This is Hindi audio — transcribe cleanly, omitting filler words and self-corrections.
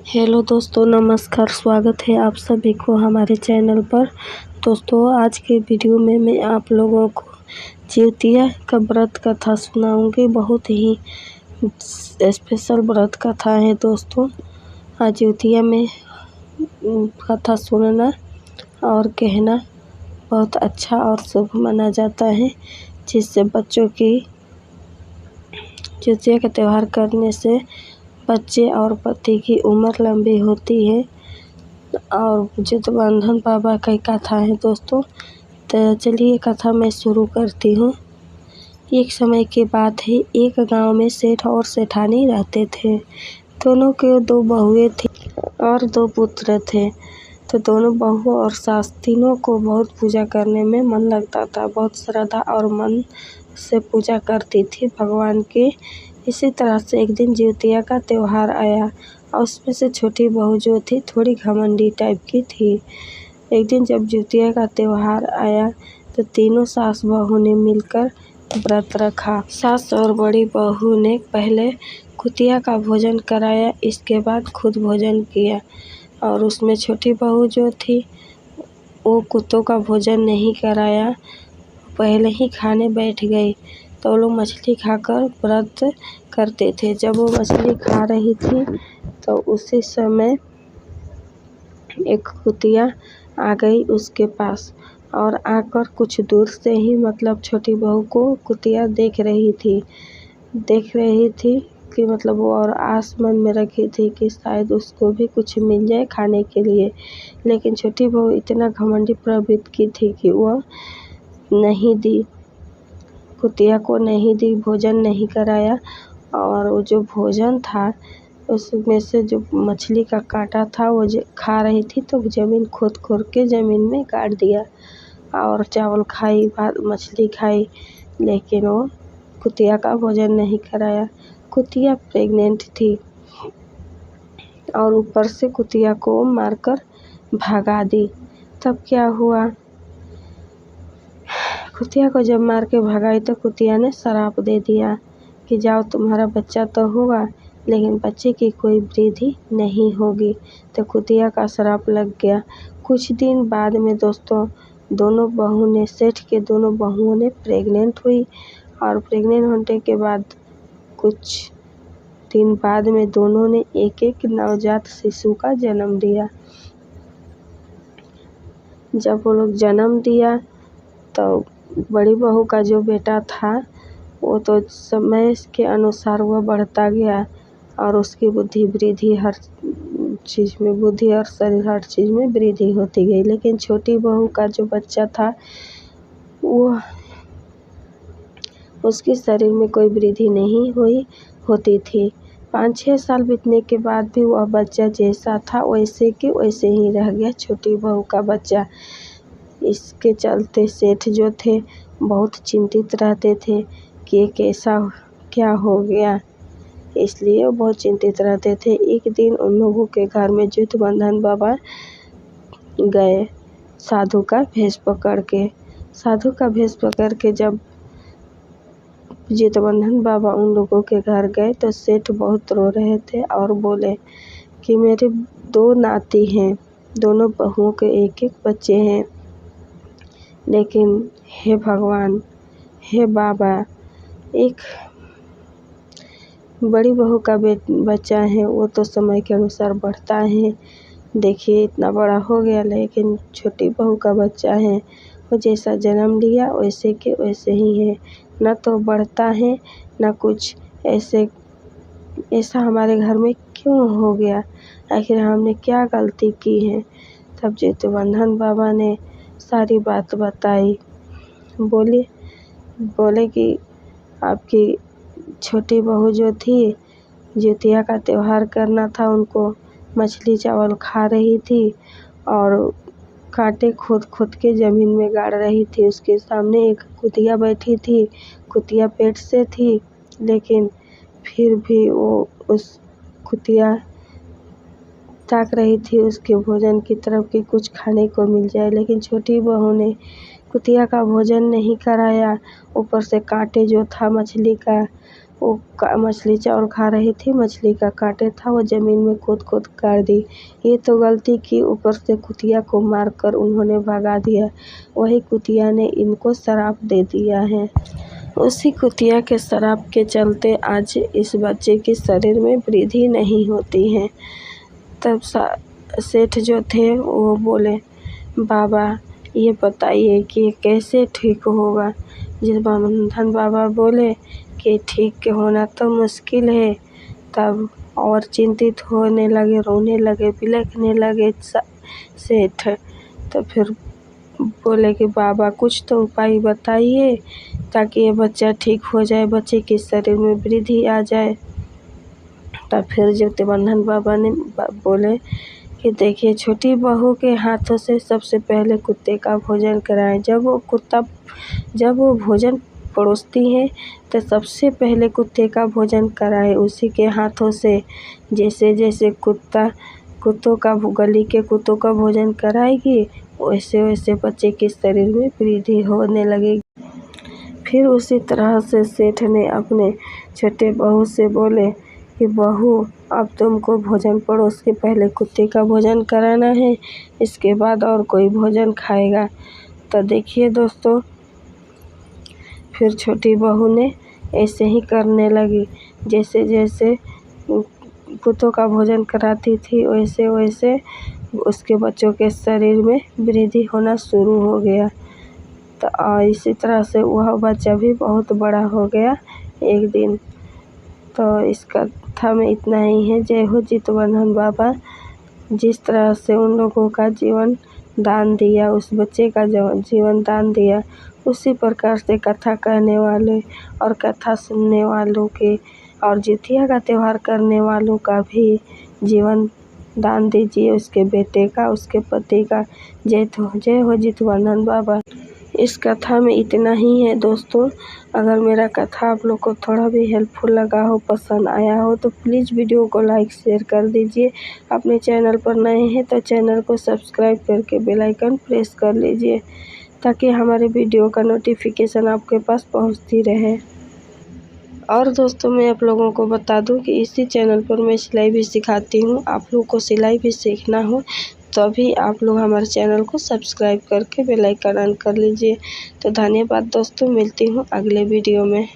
हेलो दोस्तों, नमस्कार। स्वागत है आप सभी को हमारे चैनल पर। दोस्तों, आज के वीडियो में मैं आप लोगों को जिउतिया का व्रत कथा सुनाऊंगी। बहुत ही स्पेशल व्रत कथा है दोस्तों। आज जिउतिया में कथा सुनना और कहना बहुत अच्छा और शुभ माना जाता है, जिससे बच्चों की जिउतिया का त्यौहार करने से बच्चे और पति की उम्र लंबी होती है। और जितबंधन बाबा की कथा है दोस्तों। तो चलिए कथा मैं शुरू करती हूँ। एक समय की बात है, एक गांव में सेठ और सेठानी रहते थे। दोनों के 2 बहुएं थी और 2 पुत्र थे। तो दोनों बहू और सास तीनों को बहुत पूजा करने में मन लगता था। बहुत श्रद्धा और मन से पूजा करती थी भगवान की। इसी तरह से एक दिन जिउतिया का त्यौहार आया और उसमें से छोटी बहू जो थी थोड़ी घमंडी टाइप की थी। एक दिन जब जिउतिया का त्यौहार आया तो तीनों सास बहू ने मिलकर व्रत रखा। सास और बड़ी बहू ने पहले कुतिया का भोजन कराया, इसके बाद खुद भोजन किया। और उसमें छोटी बहू जो थी वो कुत्तों का भोजन नहीं कराया, पहले ही खाने बैठ गई। तो वो लोग मछली खाकर व्रत करते थे। जब वो मछली खा रही थी तो उसी समय एक कुतिया आ गई उसके पास और आकर कुछ दूर से ही मतलब छोटी बहू को कुतिया देख रही थी कि मतलब वो और आस मन में रखी थी कि शायद उसको भी कुछ मिल जाए खाने के लिए। लेकिन छोटी बहू इतना घमंडी प्रवृत्ति की थी कि वह नहीं दी, कुतिया को नहीं दी, भोजन नहीं कराया। और वो जो भोजन था उसमें से जो मछली का कांटा था वो खा रही थी, तो ज़मीन खोद के ज़मीन में गाड़ दिया और चावल खाई, भात मछली खाई, लेकिन वो कुतिया का भोजन नहीं कराया। कुतिया प्रेग्नेंट थी और ऊपर से कुतिया को मारकर भगा दी। तब क्या हुआ, कुतिया को जब मार के भगाई तो कुतिया ने श्राप दे दिया कि जाओ, तुम्हारा बच्चा तो होगा लेकिन बच्चे की कोई वृद्धि नहीं होगी। तो कुतिया का श्राप लग गया। कुछ दिन बाद में दोस्तों सेठ के दोनों बहुओं ने प्रेग्नेंट हुई। और प्रेग्नेंट होने के बाद कुछ दिन बाद में दोनों ने एक नवजात शिशु का जन्म दिया। जब वो लोग जन्म दिया तो बड़ी बहू का जो बेटा था वो तो समय के अनुसार वह बढ़ता गया और उसकी बुद्धि और शरीर हर चीज़ में वृद्धि होती गई। लेकिन छोटी बहू का जो बच्चा था वो उसके शरीर में कोई वृद्धि नहीं होती थी। 5-6 साल बीतने के बाद भी वह बच्चा जैसा था वैसे के वैसे ही रह गया, छोटी बहू का बच्चा। इसके चलते सेठ जो थे बहुत चिंतित रहते थे कि ये कैसा क्या हो गया, इसलिए वो बहुत चिंतित रहते थे। एक दिन उन लोगों के घर में जितबंधन बाबा गए साधु का भेष पकड़ के। जब जितबंधन बाबा उन लोगों के घर गए तो सेठ बहुत रो रहे थे और बोले कि मेरे 2 नाती हैं, दोनों बहुओं के एक बच्चे हैं, लेकिन हे भगवान, हे बाबा, एक बड़ी बहू का बच्चा है वो तो समय के अनुसार बढ़ता है, देखिए इतना बड़ा हो गया, लेकिन छोटी बहू का बच्चा है वो जैसा जन्म लिया वैसे के वैसे ही है, न तो बढ़ता है न कुछ। ऐसा हमारे घर में क्यों हो गया, आखिर हमने क्या गलती की है। तब जितबंधन बाबा ने सारी बात बताई। बोले कि आपकी छोटी बहू जो थी, जिउतिया का त्यौहार करना था, उनको मछली चावल खा रही थी और कांटे खोद के ज़मीन में गाड़ रही थी। उसके सामने एक कुतिया बैठी थी, कुतिया पेट से थी, लेकिन फिर भी वो उस कुतिया ताक रही थी उसके भोजन की तरफ कि कुछ खाने को मिल जाए। लेकिन छोटी बहू ने कुतिया का भोजन नहीं कराया, ऊपर से कांटे जो था मछली का वो मछली चावल खा रही थी, मछली का कांटे था, वो ज़मीन में कूद-कूद कर दी। ये तो गलती की, ऊपर से कुतिया को मारकर उन्होंने भगा दिया। वही कुतिया ने इनको श्राप दे दिया है। उसी कुतिया के श्राप के चलते आज इस बच्चे के शरीर में वृद्धि नहीं होती है। तब सेठ जो थे वो बोले, बाबा ये बताइए कि कैसे ठीक होगा। जिस बंधन बाबा बोले कि ठीक होना तो मुश्किल है, तब और चिंतित होने लगे, रोने लगे, बिलखने लगे सेठ। तो फिर बोले कि बाबा कुछ तो उपाय बताइए ताकि ये बच्चा ठीक हो जाए, बच्चे के शरीर में वृद्धि आ जाए। तब फिर जगदीबंधन बाबा ने बोले कि देखिए, छोटी बहू के हाथों से सबसे पहले कुत्ते का भोजन कराएं। जब वो भोजन परोसती है तो सबसे पहले कुत्ते का भोजन कराएं उसी के हाथों से। जैसे जैसे गली के कुत्तों का भोजन कराएगी, वैसे वैसे बच्चे के शरीर में वृद्धि होने लगेगी। फिर उसी तरह से सेठ ने अपने छोटे बहू से बोले कि बहू, अब तुमको भोजन परोस के पहले कुत्ते का भोजन कराना है, इसके बाद और कोई भोजन खाएगा। तो देखिए दोस्तों, फिर छोटी बहू ने ऐसे ही करने लगी। जैसे जैसे कुत्तों का भोजन कराती थी, वैसे वैसे उसके बच्चों के शरीर में वृद्धि होना शुरू हो गया। तो इसी तरह से वह बच्चा भी बहुत बड़ा हो गया एक दिन। तो इस कथा में इतना ही है। जय हो चितबंधन बाबा। जिस तरह से उन लोगों का जीवन दान दिया, उस बच्चे का जीवन दान दिया, उसी प्रकार से कथा कहने वाले और कथा सुनने वालों के और जितिया का त्यौहार करने वालों का भी जीवन दान दीजिए, उसके बेटे का, उसके पति का। जय हो चितबंधन बाबा। इस कथा में इतना ही है दोस्तों। अगर मेरा कथा आप लोग को थोड़ा भी हेल्पफुल लगा हो, पसंद आया हो, तो प्लीज़ वीडियो को लाइक शेयर कर दीजिए। अपने चैनल पर नए हैं तो चैनल को सब्सक्राइब करके बेल आइकन प्रेस कर लीजिए ताकि हमारे वीडियो का नोटिफिकेशन आपके पास पहुंचती रहे। और दोस्तों, मैं आप लोगों को बता दूं कि इसी चैनल पर मैं सिलाई भी सिखाती हूं। आप लोगों को सिलाई भी सीखना हो तभी आप लोग हमारे चैनल को सब्सक्राइब करके बेल आइकन ऑन कर लीजिए। तो धन्यवाद दोस्तों, मिलती हूँ अगले वीडियो में।